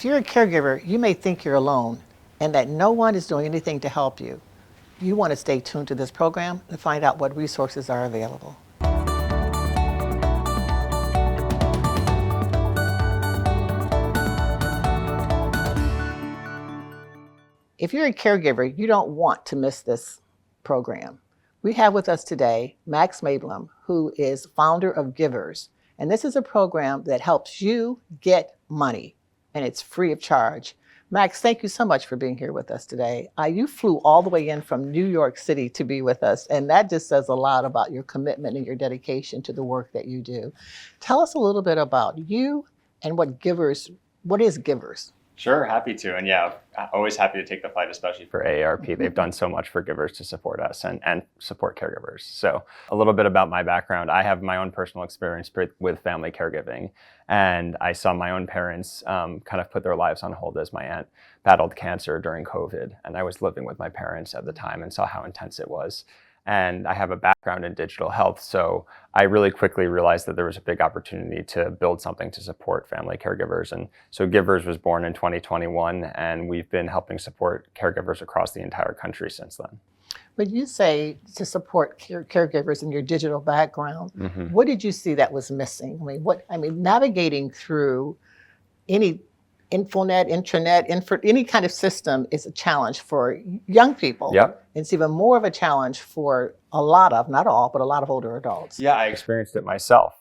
If you're a caregiver, you may think you're alone and that no one is doing anything to help you. You want to stay tuned to this program and find out what resources are available. If you're a caregiver, you don't want to miss this program. We have with us today Max Mablum, who is founder of Givers. And this is a program that helps you get money, and it's free of charge. Max, thank you so much for being here with us today. You flew all the way in from New York City to be with us, and that just says a lot about your commitment and your dedication to the work that you do. Tell us a little bit about you and what is Givers? Sure, happy to. And yeah, always happy to take the fight, especially for AARP. They've done so much for Givers to support us and support caregivers. So a little bit about my background. I have my own personal experience with family caregiving. And I saw my own parents kind of put their lives on hold as my aunt battled cancer during COVID. And I was living with my parents at the time and saw how intense it was. And I have a background in digital health, so I really quickly realized that there was a big opportunity to build something to support family caregivers. And so Givers was born in 2021, and we've been helping support caregivers across the entire country since then. When you say to support caregivers in your digital background, what did you see that was missing? Navigating through any infonet, intranet, any kind of system is a challenge for young people. Yep. It's even more of a challenge for a lot of, not all, but a lot of older adults. Yeah, I experienced it myself.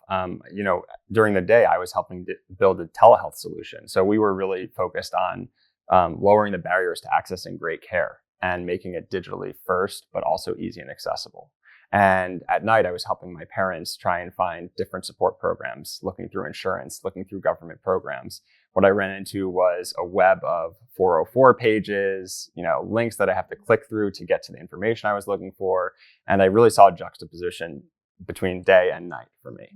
During the day, I was helping build a telehealth solution. So we were really focused on lowering the barriers to accessing great care and making it digitally first, but also easy and accessible. And at night, I was helping my parents try and find different support programs, looking through insurance, looking through government programs. What I ran into was a web of 404 pages, links that I have to click through to get to the information I was looking for. And I really saw a juxtaposition between day and night for me.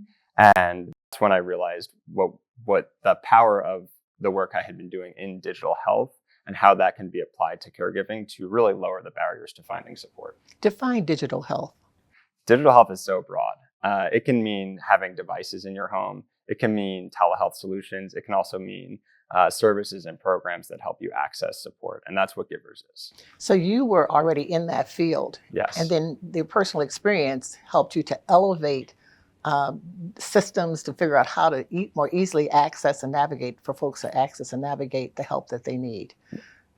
And that's when I realized what the power of the work I had been doing in digital health and how that can be applied to caregiving to really lower the barriers to finding support. Define digital health. Digital health is so broad. It can mean having devices in your home. It can mean telehealth solutions. It can also mean services and programs that help you access support. And that's what Givers is. So you were already in that field. Yes. And then the personal experience helped you to elevate systems to figure out how to more easily access and navigate for folks to access and navigate the help that they need.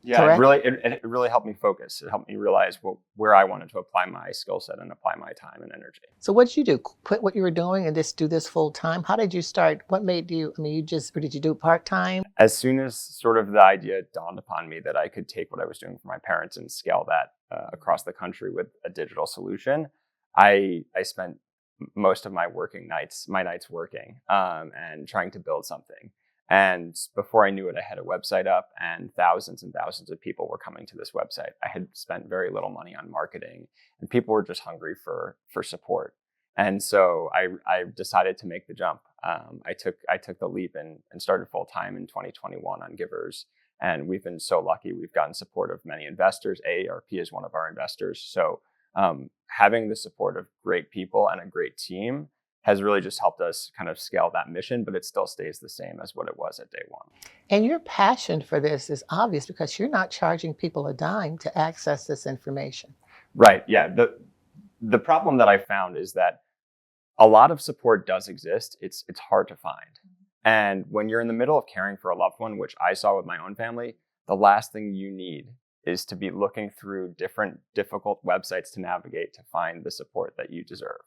Yeah, it really helped me focus. It helped me realize where I wanted to apply my skill set and apply my time and energy. So what did you do? Quit what you were doing and just do this full time? How did you start? What made you, or did you do part time? As soon as sort of the idea dawned upon me that I could take what I was doing for my parents and scale that across the country with a digital solution, I spent most of my nights working and trying to build something. And before I knew it, I had a website up and thousands of people were coming to this website. I had spent very little money on marketing and people were just hungry for support. And so I decided to make the jump. I took the leap and started full time in 2021 on Givers. And we've been so lucky. We've gotten support of many investors. AARP is one of our investors. So having the support of great people and a great team has really just helped us kind of scale that mission, but it still stays the same as what it was at day one. And your passion for this is obvious because you're not charging people a dime to access this information. Right, yeah. The problem that I found is that a lot of support does exist. It's hard to find. And when you're in the middle of caring for a loved one, which I saw with my own family, the last thing you need is to be looking through different difficult websites to navigate to find the support that you deserve.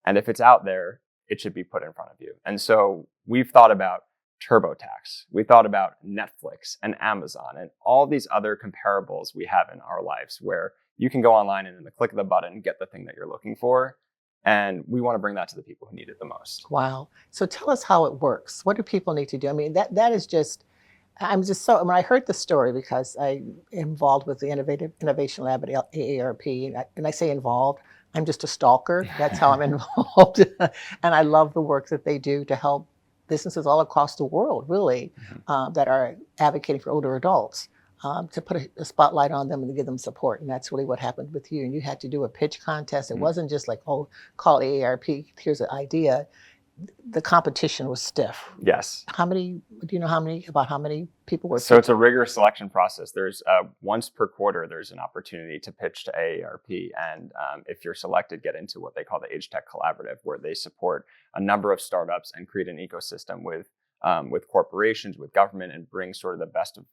And if it's out there, it should be put in front of you. And so we've thought about TurboTax. We thought about Netflix and Amazon and all these other comparables we have in our lives where you can go online and in the click of the button, get the thing that you're looking for. And we want to bring that to the people who need it the most. Wow. So tell us how it works. What do people need to do? That is just, when I heard the story, because I'm involved with the Innovation Lab at AARP, and I say involved, I'm just a stalker. That's how I'm involved. And I love the work that they do to help businesses all across the world, really, that are advocating for older adults, to put a spotlight on them and to give them support. And that's really what happened with you. And you had to do a pitch contest. It wasn't just like, oh, call AARP, here's an idea. the competition was stiff. Yes. How many, do you know about how many people were So it's pitching? a rigorous selection process. There's once per quarter, there's an opportunity to pitch to AARP. And if you're selected, get into what they call the Age Tech Collaborative, where they support a number of startups and create an ecosystem with corporations, with government, and bring sort of the best of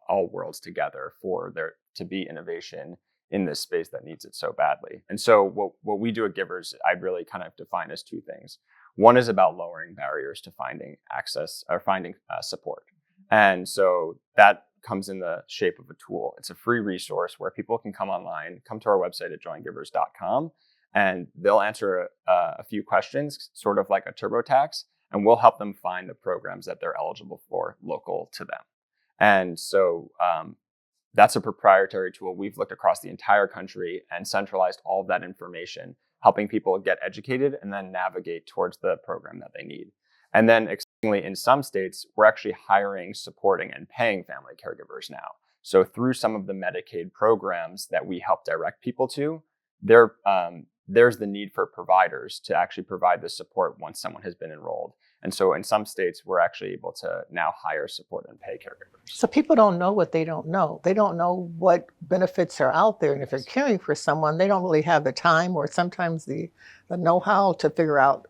all worlds together for there to be innovation in this space that needs it so badly. And so what we do at Givers, I'd really kind of define as two things. One is about lowering barriers to finding access or finding support. And so that comes in the shape of a tool. It's a free resource where people can come online, come to our website at joingivers.com, and they'll answer a few questions, sort of like a TurboTax, and we'll help them find the programs that they're eligible for local to them. And so that's a proprietary tool. We've looked across the entire country and centralized all of that information, helping people get educated and then navigate towards the program that they need. And then excitingly, in some states, we're actually hiring, supporting, and paying family caregivers now. So through some of the Medicaid programs that we help direct people to, there's the need for providers to actually provide the support once someone has been enrolled. And so in some states, we're actually able to now hire, support, and pay caregivers. So people don't know what they don't know. They don't know what benefits are out there. And if they're caring for someone, they don't really have the time or sometimes the know-how to figure out,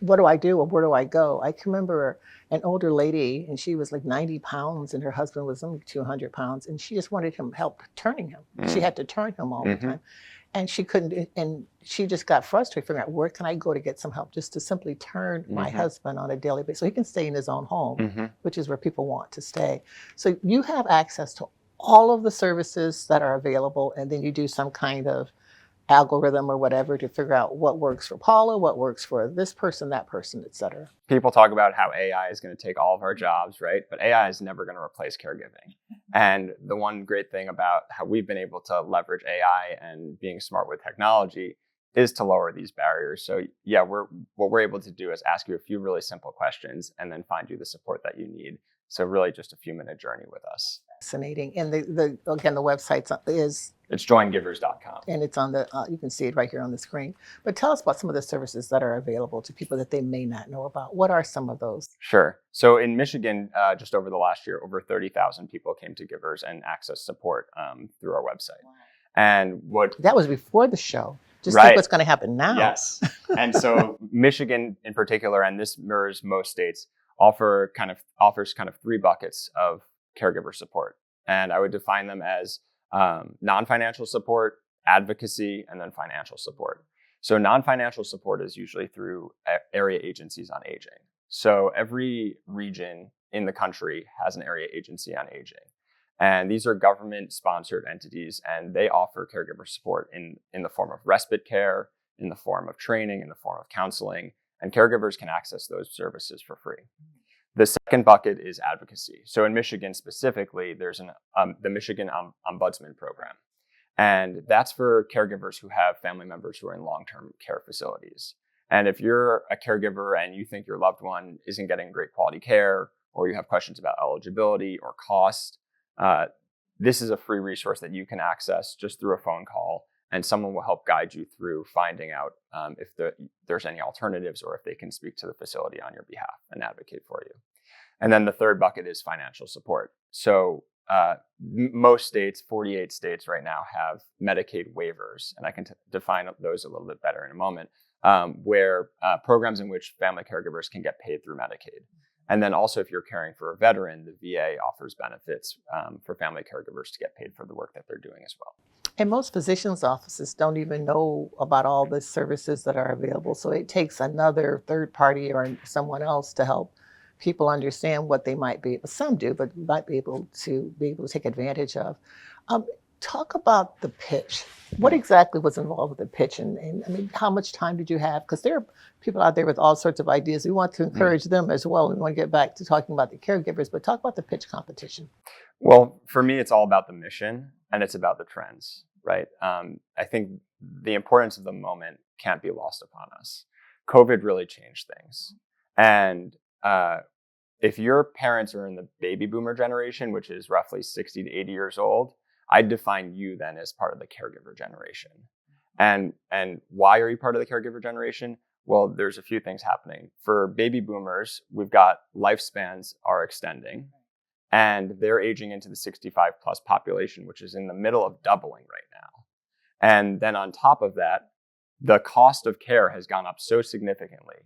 what do I do or where do I go? I can remember an older lady, and she was like 90 pounds and her husband was only 200 pounds. And she just wanted him help turning him. She had to turn him all the time. And she couldn't, and she just got frustrated figuring out, where can I go to get some help just to simply turn my husband on a daily basis so he can stay in his own home, which is where people want to stay. So you have access to all of the services that are available, and then you do some kind of algorithm or whatever to figure out what works for Paula, what works for this person, that person, et cetera. People talk about how AI is going to take all of our jobs, right? But AI is never going to replace caregiving. And the one great thing about how we've been able to leverage AI and being smart with technology is to lower these barriers. So yeah, what we're able to do is ask you a few really simple questions and then find you the support that you need. So really just a few-minute journey with us. Fascinating. And again, the website is? It's joingivers.com. And it's on you can see it right here on the screen. But tell us about some of the services that are available to people that they may not know about. What are some of those? Sure. So in Michigan, just over the last year, over 30,000 people came to Givers and accessed support through our website. Wow. And that was before the show. Just right. think what's going to happen now. Yes. And so Michigan in particular, and this mirrors most states, offers kind of three buckets of caregiver support. And I would define them as non-financial support, advocacy, and then financial support. So non-financial support is usually through area agencies on aging. So every region in the country has an area agency on aging. And these are government-sponsored entities, and they offer caregiver support in the form of respite care, in the form of training, in the form of counseling, and caregivers can access those services for free. The second bucket is advocacy. So in Michigan specifically, there's the Michigan Ombudsman Program. And that's for caregivers who have family members who are in long-term care facilities. And if you're a caregiver and you think your loved one isn't getting great quality care, or you have questions about eligibility or cost, this is a free resource that you can access just through a phone call, and someone will help guide you through finding out if there's any alternatives or if they can speak to the facility on your behalf and advocate for you. And then the third bucket is financial support. So most states, 48 states right now, have Medicaid waivers, and I can define those a little bit better in a moment, where programs in which family caregivers can get paid through Medicaid. And then also, if you're caring for a veteran, the VA offers benefits for family caregivers to get paid for the work that they're doing as well. And most physicians' offices don't even know about all the services that are available. So it takes another third party or someone else to help people understand what they might be. Some do, but might be able to take advantage of. Talk about the pitch. What exactly was involved with the pitch? And I mean, how much time did you have? Because there are people out there with all sorts of ideas. We want to encourage them as well. We want to get back to talking about the caregivers, but talk about the pitch competition. Well, for me, it's all about the mission and it's about the trends, right? I think the importance of the moment can't be lost upon us. COVID really changed things. And if your parents are in the baby boomer generation, which is roughly 60 to 80 years old, I define you then as part of the caregiver generation. And why are you part of the caregiver generation? Well, there's a few things happening. For baby boomers, we've got lifespans are extending, and they're aging into the 65 plus population, which is in the middle of doubling right now. And then on top of that, the cost of care has gone up so significantly.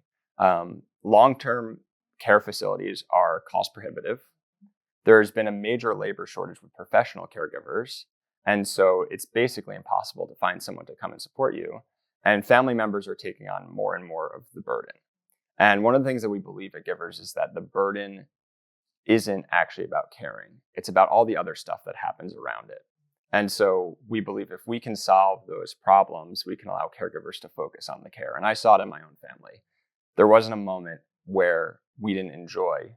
Long-term care facilities are cost prohibitive. There's been a major labor shortage with professional caregivers. And so it's basically impossible to find someone to come and support you. And family members are taking on more and more of the burden. And one of the things that we believe at Givers is that the burden isn't actually about caring. It's about all the other stuff that happens around it. And so we believe if we can solve those problems, we can allow caregivers to focus on the care. And I saw it in my own family. There wasn't a moment where we didn't enjoy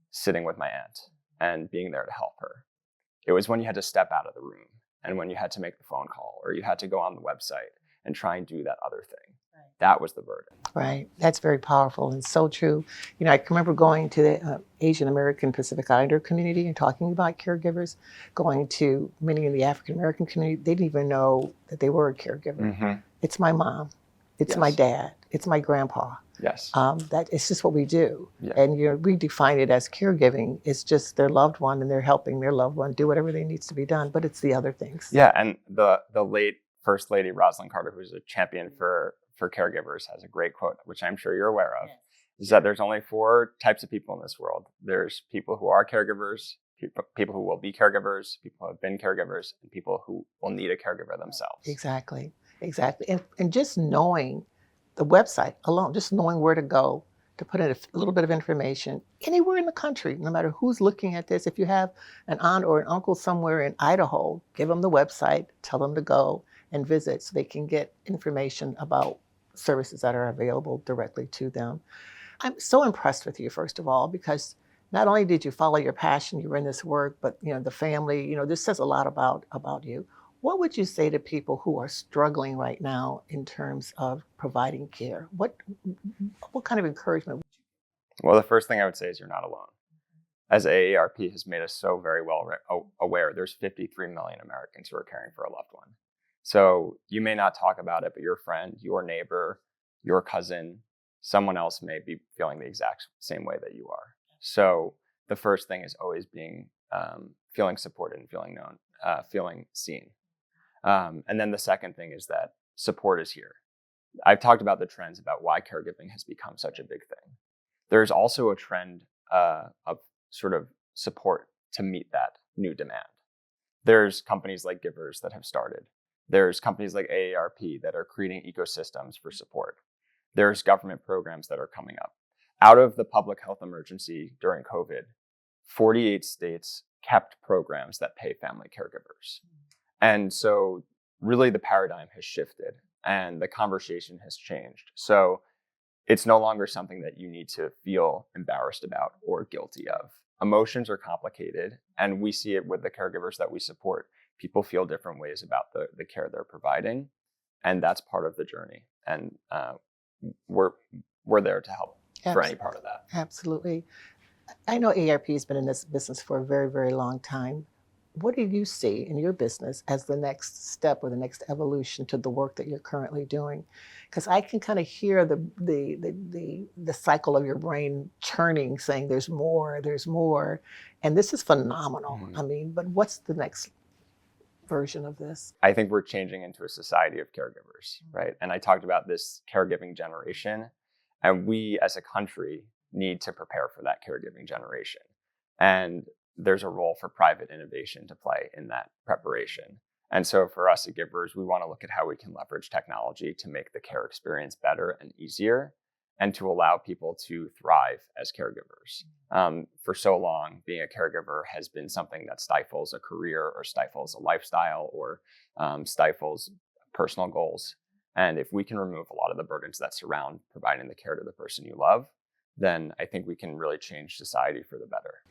sitting with my aunt and being there to help her. It was when you had to step out of the room and when you had to make the phone call or you had to go on the website and try and do that other thing. Right. That was the burden. Right. That's very powerful and so true. You know, I can remember going to the Asian American Pacific Islander community and talking about caregivers, going to many in the African American community. They didn't even know that they were a caregiver. Mm-hmm. It's my mom. It's my dad. It's my grandpa. Yes. That it's just what we do. Yeah. And we define it as caregiving. It's just their loved one and they're helping their loved one do whatever they needs to be done. But it's the other things. Yeah. And the late First Lady Rosalind Carter, who's a champion for caregivers, has a great quote, which I'm sure you're aware of, is that there's only 4 types of people in this world. There's people who are caregivers, people who will be caregivers, people who have been caregivers, and people who will need a caregiver themselves. Exactly. And just knowing the website alone, just knowing where to go to put in a little bit of information anywhere in the country, no matter who's looking at this. If you have an aunt or an uncle somewhere in Idaho, give them the website, tell them to go and visit so they can get information about services that are available directly to them. I'm so impressed with you, first of all, because not only did you follow your passion, you were in this work, but the family, this says a lot about you. What would you say to people who are struggling right now in terms of providing care? What kind of encouragement would you? Well, the first thing I would say is you're not alone. As AARP has made us so very well aware, there's 53 million Americans who are caring for a loved one. So you may not talk about it, but your friend, your neighbor, your cousin, someone else may be feeling the exact same way that you are. So the first thing is always feeling supported and feeling known, feeling seen. And then the second thing is that support is here. I've talked about the trends about why caregiving has become such a big thing. There's also a trend of sort of support to meet that new demand. There's companies like Givers that have started. There's companies like AARP that are creating ecosystems for support. There's government programs that are coming up. Out of the public health emergency during COVID, 48 states kept programs that pay family caregivers. And so really the paradigm has shifted and the conversation has changed. So it's no longer something that you need to feel embarrassed about or guilty of. Emotions are complicated, and we see it with the caregivers that we support. People feel different ways about the care they're providing, and that's part of the journey. And we're there to help for any part of that. Absolutely. I know AARP has been in this business for a very, very long time. What do you see in your business as the next step or the next evolution to the work that you're currently doing? Because I can kind of hear the cycle of your brain churning, saying there's more, and this is phenomenal. Mm-hmm. I mean, but what's the next version of this? I think we're changing into a society of caregivers, right? And I talked about this caregiving generation, and we as a country need to prepare for that caregiving generation. And there's a role for private innovation to play in that preparation. And so for us at Givers, we want to look at how we can leverage technology to make the care experience better and easier, and to allow people to thrive as caregivers. For so long, being a caregiver has been something that stifles a career or stifles a lifestyle or stifles personal goals. And if we can remove a lot of the burdens that surround providing the care to the person you love, then I think we can really change society for the better.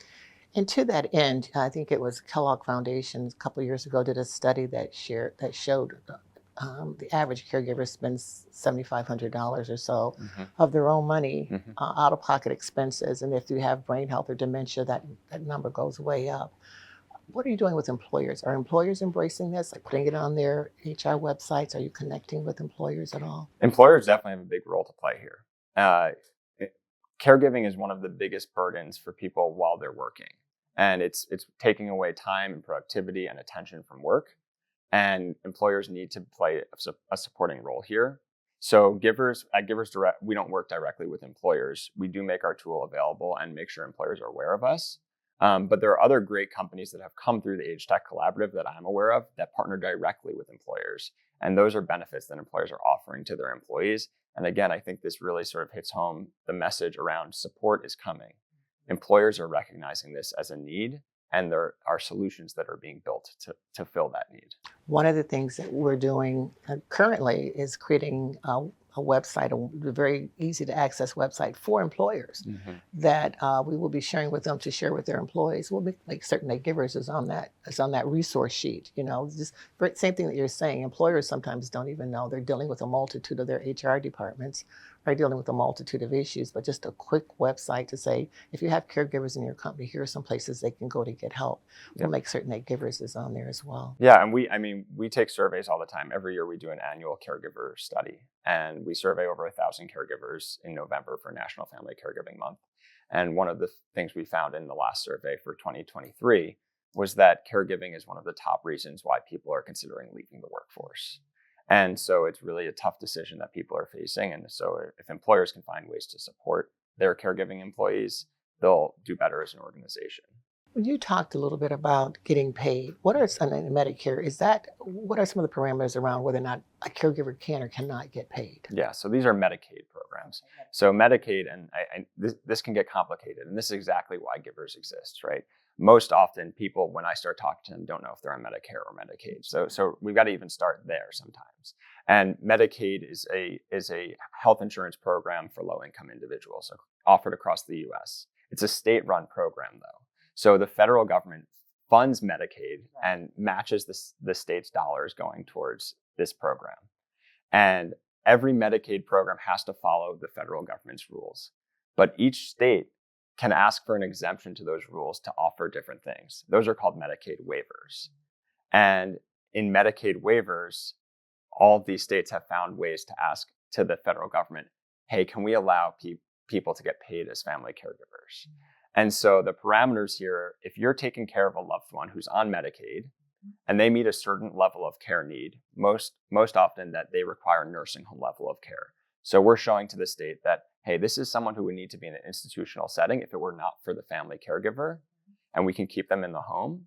And to that end, I think it was Kellogg Foundation a couple of years ago did a study that showed the average caregiver spends $7,500 or so mm-hmm. of their own money mm-hmm. Out-of-pocket expenses. And if you have brain health or dementia, that number goes way up. What are you doing with employers? Are employers embracing this, like putting it on their HR websites? Are you connecting with employers at all? Employers definitely have a big role to play here. Uh, Caregiving is one of the biggest burdens for people while they're working, and it's taking away time and productivity and attention from work. And employers need to play a supporting role here. So at Givers Direct, we don't work directly with employers. We do make our tool available and make sure employers are aware of us. But there are other great companies that have come through the Age Tech Collaborative that I'm aware of that partner directly with employers. And those are benefits that employers are offering to their employees. And again, I think this really sort of hits home the message around support is coming. Employers are recognizing this as a need, and there are solutions that are being built to fill that need. One of the things that we're doing currently is creating a website, a very easy to access website for employers that we will be sharing with them to share with their employees. We'll be like certain that Givers is on that resource sheet. Just same thing that you're saying. Employers sometimes don't even know they're dealing with a multitude of their HR departments, are dealing with a multitude of issues. But just a quick website to say, if you have caregivers in your company, here are some places they can go to get help. We'll make certain that Givers is on there as well. Yeah, and we take surveys all the time. Every year we do an annual caregiver study, and we survey over 1,000 caregivers in November for National Family Caregiving Month. And one of the things we found in the last survey for 2023 was that caregiving is one of the top reasons why people are considering leaving the workforce. And so it's really a tough decision that people are facing. And so if employers can find ways to support their caregiving employees, they'll do better as an organization. You talked a little bit about getting paid. What are some in Medicare? What are some of the parameters around whether or not a caregiver can or cannot get paid? Yeah, so these are Medicaid programs. So Medicaid, and this can get complicated, and this is exactly why Givers exists, right? Most often, people, when I start talking to them, don't know if they're on Medicare or Medicaid. So we've got to even start there sometimes. And Medicaid is a health insurance program for low-income individuals offered across the U.S. It's a state-run program, though. So the federal government funds Medicaid and matches the state's dollars going towards this program. And every Medicaid program has to follow the federal government's rules. But each state can ask for an exemption to those rules to offer different things. Those are called Medicaid waivers. And in Medicaid waivers, all of these states have found ways to ask to the federal government, hey, can we allow people to get paid as family caregivers? And so the parameters here, if you're taking care of a loved one who's on Medicaid and they meet a certain level of care need, most often that they require nursing home level of care. So we're showing to the state that, hey, this is someone who would need to be in an institutional setting if it were not for the family caregiver, and we can keep them in the home,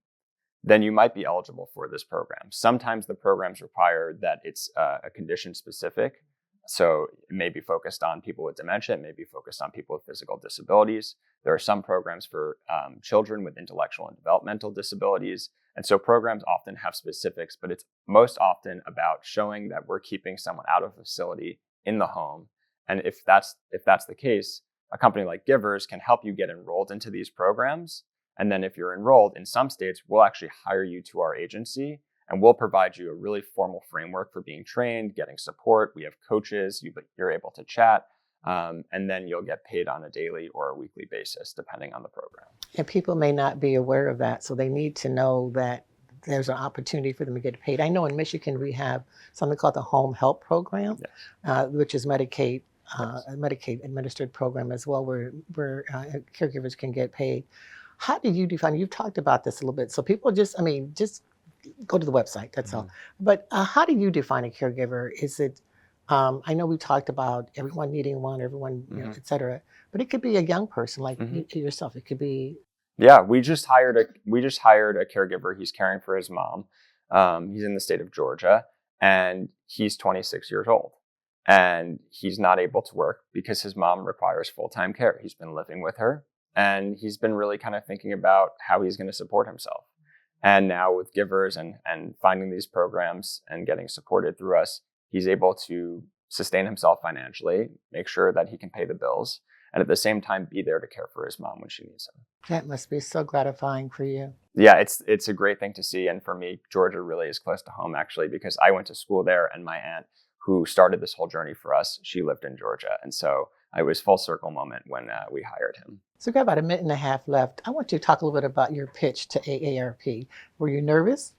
then you might be eligible for this program. Sometimes the programs require that it's a condition specific. So it may be focused on people with dementia, it may be focused on people with physical disabilities. There are some programs for children with intellectual and developmental disabilities. And so programs often have specifics, but it's most often about showing that we're keeping someone out of a facility in the home. And if that's the case, a company like Givers can help you get enrolled into these programs. And then if you're enrolled in some states, we'll actually hire you to our agency and we'll provide you a really formal framework for being trained, getting support. We have coaches, you're able to chat, and then you'll get paid on a daily or a weekly basis, depending on the program. And people may not be aware of that, so they need to know that there's an opportunity for them to get paid. I know in Michigan we have something called the Home Help Program, which is Medicaid, a Medicaid administered program as well, where caregivers can get paid. How do you define? You've talked about this a little bit, so people just go to the website. That's all. But how do you define a caregiver? Is it? I know we talked about everyone needing one, everyone, et cetera. But it could be a young person like yourself. It could be. Yeah, we just hired a caregiver. He's caring for his mom. He's in the state of Georgia, and he's 26 years old, and he's not able to work because his mom requires full-time care. He's been living with her, and he's been really kind of thinking about how he's going to support himself. And now with Givers and finding these programs and getting supported through us, he's able to sustain himself financially, make sure that he can pay the bills, and at the same time be there to care for his mom when she needs him. That must be so gratifying for you. Yeah, it's a great thing to see. And for me, Georgia really is close to home, actually, because I went to school there, and my aunt, who started this whole journey for us, she lived in Georgia. And so it was full circle moment when we hired him. So we've got about a minute and a half left. I want you to talk a little bit about your pitch to AARP. Were you nervous?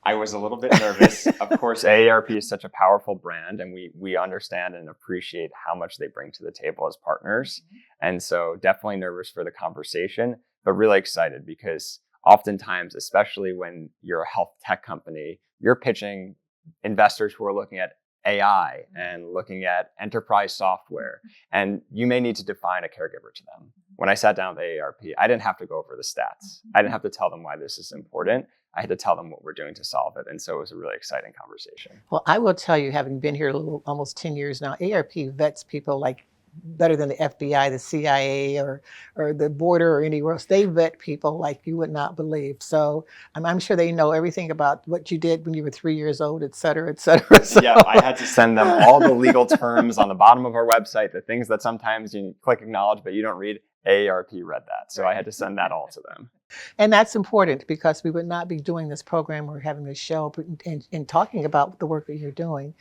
I was a little bit nervous. Of course, AARP is such a powerful brand, and we understand and appreciate how much they bring to the table as partners. And so definitely nervous for the conversation, but really excited because oftentimes, especially when you're a health tech company, you're pitching investors who are looking at AI and looking at enterprise software, and you may need to define a caregiver to them. When I sat down with AARP, I didn't have to go over the stats. I didn't have to tell them why this is important. I had to tell them what we're doing to solve it. And so it was a really exciting conversation. Well, I will tell you, having been here almost 10 years now, AARP vets people like better than the FBI, the CIA, or the border or anywhere else. They vet people like you would not believe. So I'm sure they know everything about what you did when you were 3 years old, et cetera, et cetera. So. Yeah, I had to send them all the legal terms on the bottom of our website, the things that sometimes you click acknowledge, but you don't read. AARP read that. So I had to send that all to them. And that's important because we would not be doing this program or having this show and talking about the work that you're doing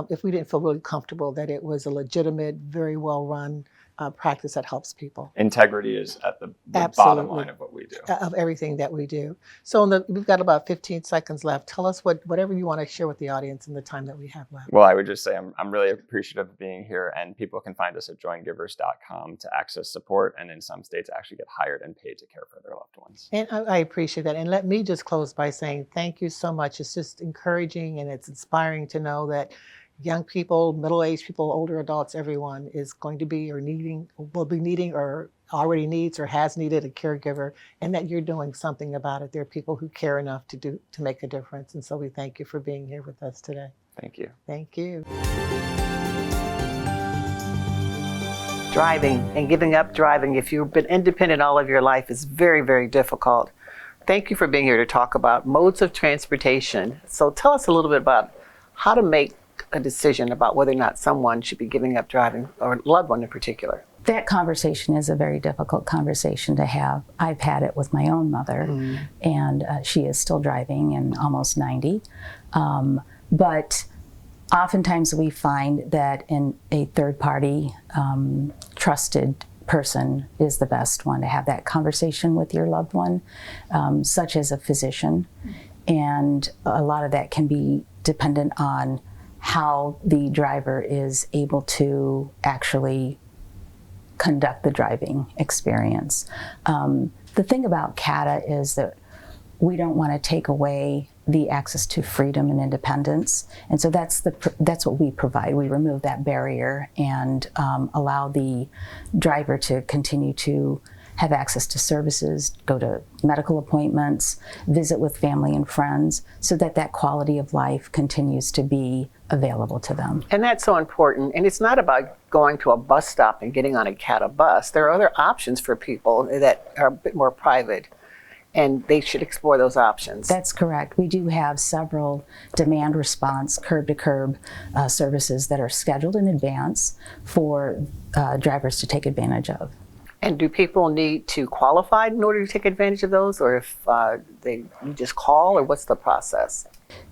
if we didn't feel really comfortable that it was a legitimate, very well-run practice that helps people. Integrity is at the bottom line of what we do. Of everything that we do. So we've got about 15 seconds left. Tell us whatever you want to share with the audience in the time that we have left. Well, I would just say I'm really appreciative of being here, and people can find us at joingivers.com to access support, and in some states actually get hired and paid to care for their loved ones. And I appreciate that. And let me just close by saying thank you so much. It's just encouraging and it's inspiring to know that young people, middle-aged people, older adults, everyone is going to be or will be needing or already needs or has needed a caregiver, and that you're doing something about it. There are people who care enough to make a difference. And so we thank you for being here with us today. Thank you. Thank you. Driving and giving up driving, if you've been independent all of your life, is very, very difficult. Thank you for being here to talk about modes of transportation. So tell us a little bit about how to make a decision about whether or not someone should be giving up driving, or a loved one in particular. That conversation is a very difficult conversation to have. I've had it with my own mother, and she is still driving and almost 90. But oftentimes we find that in a third-party trusted person is the best one to have that conversation with your loved one, such as a physician. And a lot of that can be dependent on how the driver is able to actually conduct the driving experience. The thing about CATA is that we don't want to take away the access to freedom and independence, and so that's what we provide. We remove that barrier and allow the driver to continue to have access to services, go to medical appointments, visit with family and friends, so that that quality of life continues to be available to them. And that's so important. And it's not about going to a bus stop and getting on a CATA bus. There are other options for people that are a bit more private, and they should explore those options. That's correct. We do have several demand response, curb-to-curb services that are scheduled in advance for drivers to take advantage of. And do people need to qualify in order to take advantage of those, or if you just call, or what's the process?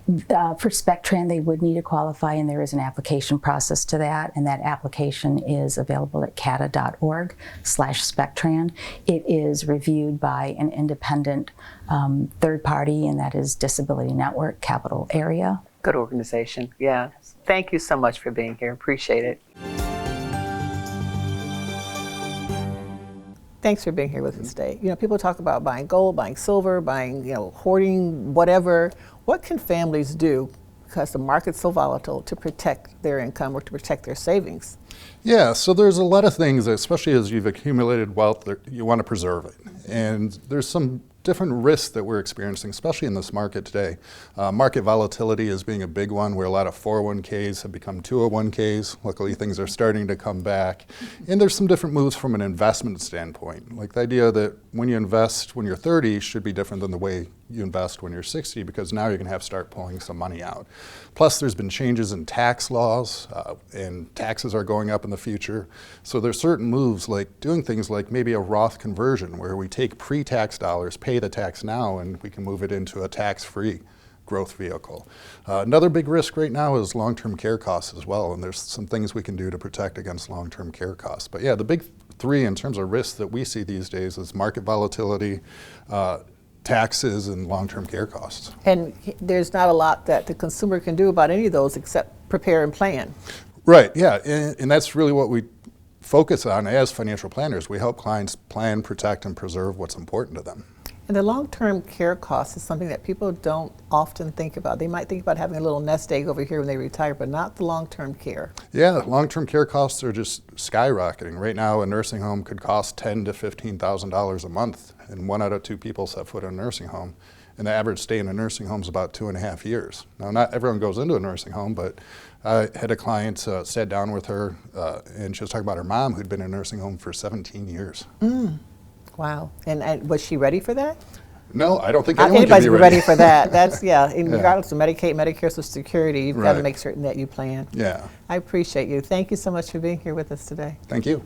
For SpecTran, they would need to qualify, and there is an application process to that, and that application is available at cata.org/SpecTran. It is reviewed by an independent third party, and that is Disability Network, Capital Area. Good organization, yeah. Thank you so much for being here. Appreciate it. Thanks for being here with us today. You know, people talk about buying gold, buying silver, buying, hoarding, whatever. What can families do, because the market's so volatile, to protect their income or to protect their savings? Yeah, so there's a lot of things, especially as you've accumulated wealth, that you want to preserve it. And there's some different risks that we're experiencing, especially in this market today. Market volatility is being a big one, where a lot of 401ks have become 201ks. Luckily, things are starting to come back. And there's some different moves from an investment standpoint, like the idea that when you invest when you're 30 should be different than the way you invest when you're 60, because now you're going to have to start pulling some money out. Plus, there's been changes in tax laws, and taxes are going up in the future. So there's certain moves, like doing things like maybe a Roth conversion, where we take pre-tax dollars, pay the tax now, and we can move it into a tax-free growth vehicle. Another big risk right now is long-term care costs as well, and there's some things we can do to protect against long-term care costs. But yeah, the big three in terms of risks that we see these days is market volatility, taxes, and long-term care costs. And there's not a lot that the consumer can do about any of those except prepare and plan. Right, yeah, and that's really what we focus on as financial planners. We help clients plan, protect, and preserve what's important to them. And the long-term care cost is something that people don't often think about. They might think about having a little nest egg over here when they retire, but not the long-term care. Yeah, long-term care costs are just skyrocketing. Right now, a nursing home could cost $10,000 to $15,000 a month, and 1 out of 2 people set foot in a nursing home. And the average stay in a nursing home is about 2.5 years. Now, not everyone goes into a nursing home, but I had a client, sat down with her, and she was talking about her mom who'd been in a nursing home for 17 years. Wow. And was she ready for that? No, I don't think anyone can Anybody's be ready. for that. That's, regardless of Medicaid, Medicare, Social Security, you've got to make certain that you plan. Yeah. I appreciate you. Thank you so much for being here with us today. Thank you.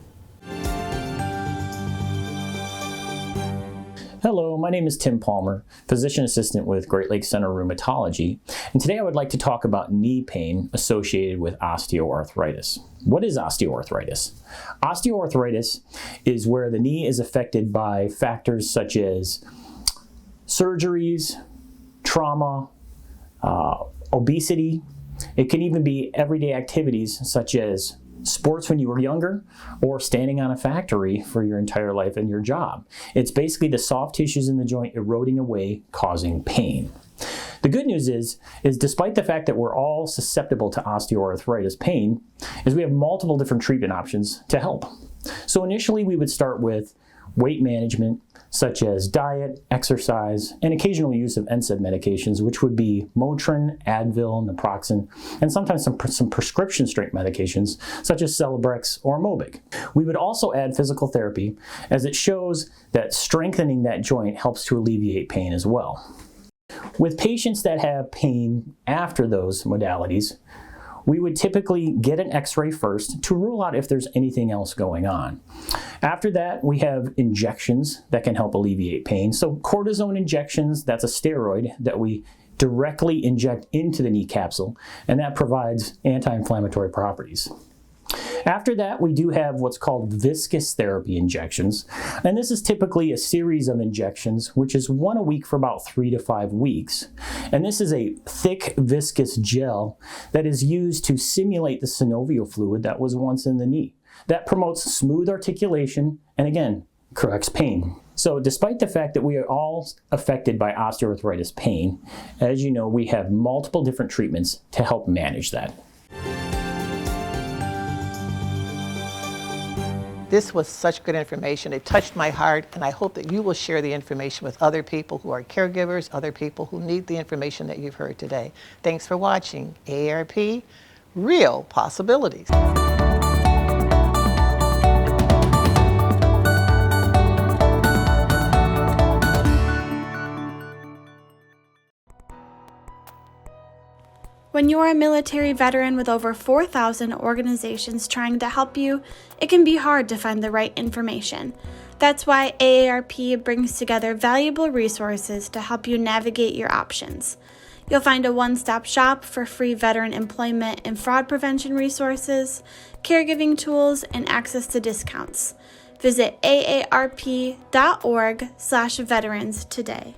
Hello, my name is Tim Palmer, physician assistant with Great Lakes Center Rheumatology, and today I would like to talk about knee pain associated with osteoarthritis. What is osteoarthritis? Osteoarthritis is where the knee is affected by factors such as surgeries, trauma, obesity. It can even be everyday activities such as sports when you were younger, or standing on a factory for your entire life and your job. It's basically the soft tissues in the joint eroding away, causing pain. The good news is despite the fact that we're all susceptible to osteoarthritis pain, is we have multiple different treatment options to help. So initially we would start with weight management, such as diet, exercise, and occasional use of NSAID medications, which would be Motrin, Advil, naproxen, and sometimes some prescription strength medications, such as Celebrex or Mobic. We would also add physical therapy, as it shows that strengthening that joint helps to alleviate pain as well. With patients that have pain after those modalities, we would typically get an x-ray first to rule out if there's anything else going on. After that, we have injections that can help alleviate pain. So cortisone injections, that's a steroid that we directly inject into the knee capsule, and that provides anti-inflammatory properties. After that, we do have what's called viscous therapy injections, and this is typically a series of injections, which is 1 a week for about 3 to 5 weeks. And this is a thick viscous gel that is used to simulate the synovial fluid that was once in the knee. That promotes smooth articulation and, again, corrects pain. So despite the fact that we are all affected by osteoarthritis pain, as you know, we have multiple different treatments to help manage that. This was such good information. It touched my heart, and I hope that you will share the information with other people who are caregivers, other people who need the information that you've heard today. Thanks for watching AARP, Real Possibilities. When you're a military veteran with over 4,000 organizations trying to help you, it can be hard to find the right information. That's why AARP brings together valuable resources to help you navigate your options. You'll find a one-stop shop for free veteran employment and fraud prevention resources, caregiving tools, and access to discounts. Visit aarp.org/veterans today.